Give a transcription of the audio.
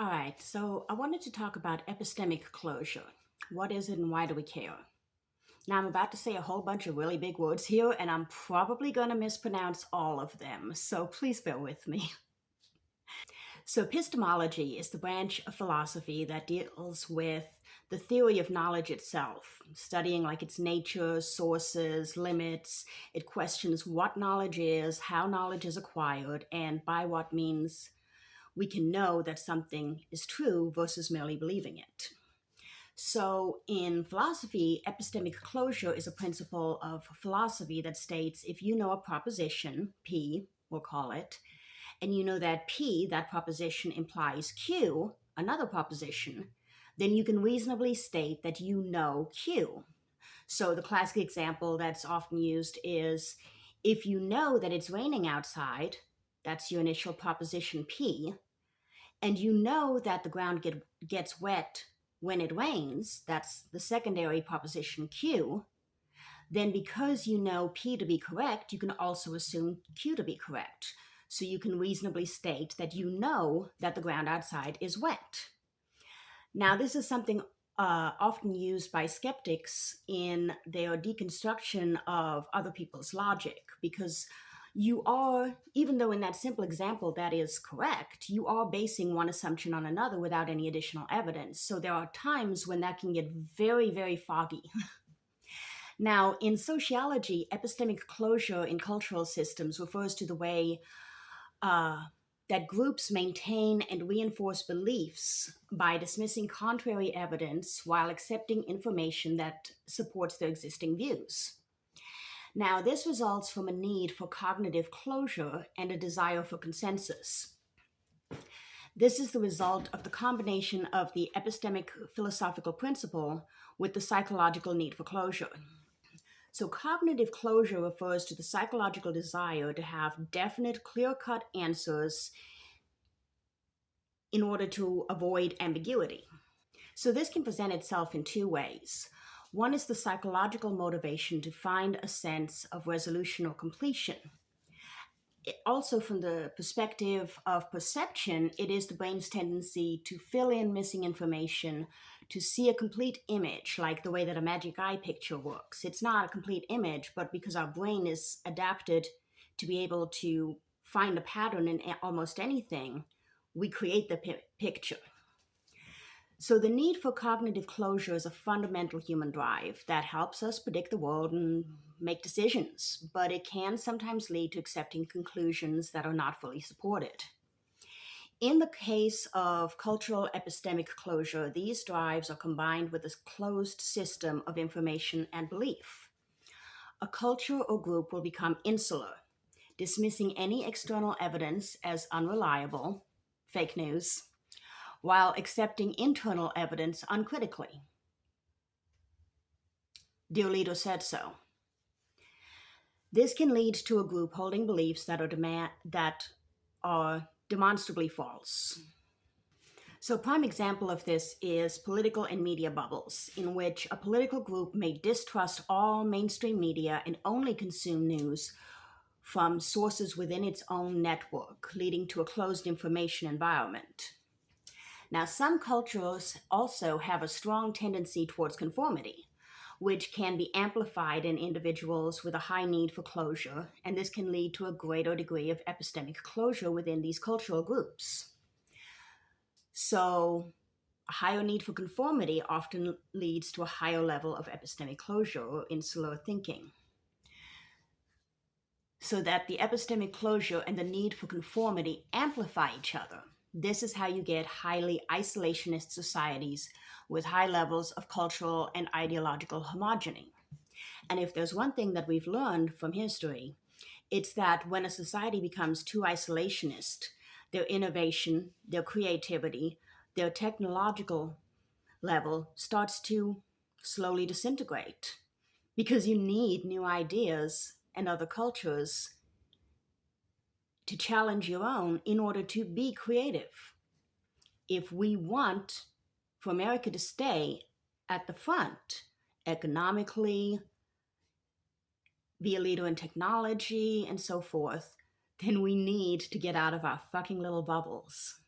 All right, so I wanted to talk about epistemic closure. What is it and why do we care? Now, I'm about to say a whole bunch of really big words here, and I'm probably going to mispronounce all of them, so please bear with me. So, epistemology is the branch of philosophy that deals with the theory of knowledge itself, studying like its nature, sources, limits. It questions what knowledge is, how knowledge is acquired, and by what means we can know that something is true versus merely believing it. So, in philosophy, epistemic closure is a principle of philosophy that states if you know a proposition, P, we'll call it, and you know that P, that proposition, implies Q, another proposition, then you can reasonably state that you know Q. So, the classic example that's often used is if you know that it's raining outside, that's your initial proposition P, and you know that the ground gets wet when it rains, that's the secondary proposition Q, then because you know P to be correct, you can also assume Q to be correct. So you can reasonably state that you know that the ground outside is wet. Now, this is something often used by skeptics in their deconstruction of other people's logic, because you are, even though in that simple example that is correct, you are basing one assumption on another without any additional evidence. So there are times when that can get very, very foggy. Now, in sociology, epistemic closure in cultural systems refers to the way that groups maintain and reinforce beliefs by dismissing contrary evidence while accepting information that supports their existing views. Now, this results from a need for cognitive closure and a desire for consensus. This is the result of the combination of the epistemic philosophical principle with the psychological need for closure. So, cognitive closure refers to the psychological desire to have definite, clear cut answers in order to avoid ambiguity. So, this can present itself in two ways. One is the psychological motivation to find a sense of resolution or completion. Also, from the perspective of perception, it is the brain's tendency to fill in missing information, to see a complete image, like the way that a magic eye picture works. It's not a complete image, but because our brain is adapted to be able to find a pattern in almost anything, we create the picture. So the need for cognitive closure is a fundamental human drive that helps us predict the world and make decisions, but it can sometimes lead to accepting conclusions that are not fully supported. In the case of cultural epistemic closure, these drives are combined with a closed system of information and belief. A culture or group will become insular, dismissing any external evidence as unreliable, fake news, while accepting internal evidence uncritically. Dear leader said so. This can lead to a group holding beliefs that are demonstrably false. So, a prime example of this is political and media bubbles, in which a political group may distrust all mainstream media and only consume news from sources within its own network, leading to a closed information environment. Now, some cultures also have a strong tendency towards conformity, which can be amplified in individuals with a high need for closure, and this can lead to a greater degree of epistemic closure within these cultural groups. So, a higher need for conformity often leads to a higher level of epistemic closure or insular thinking. So that the epistemic closure and the need for conformity amplify each other. This is how you get highly isolationist societies with high levels of cultural and ideological homogeny. And if there's one thing that we've learned from history, it's that when a society becomes too isolationist, their innovation, their creativity, their technological level starts to slowly disintegrate because you need new ideas and other cultures to challenge your own in order to be creative. If we want for America to stay at the front economically, be a leader in technology, and so forth, then we need to get out of our fucking little bubbles.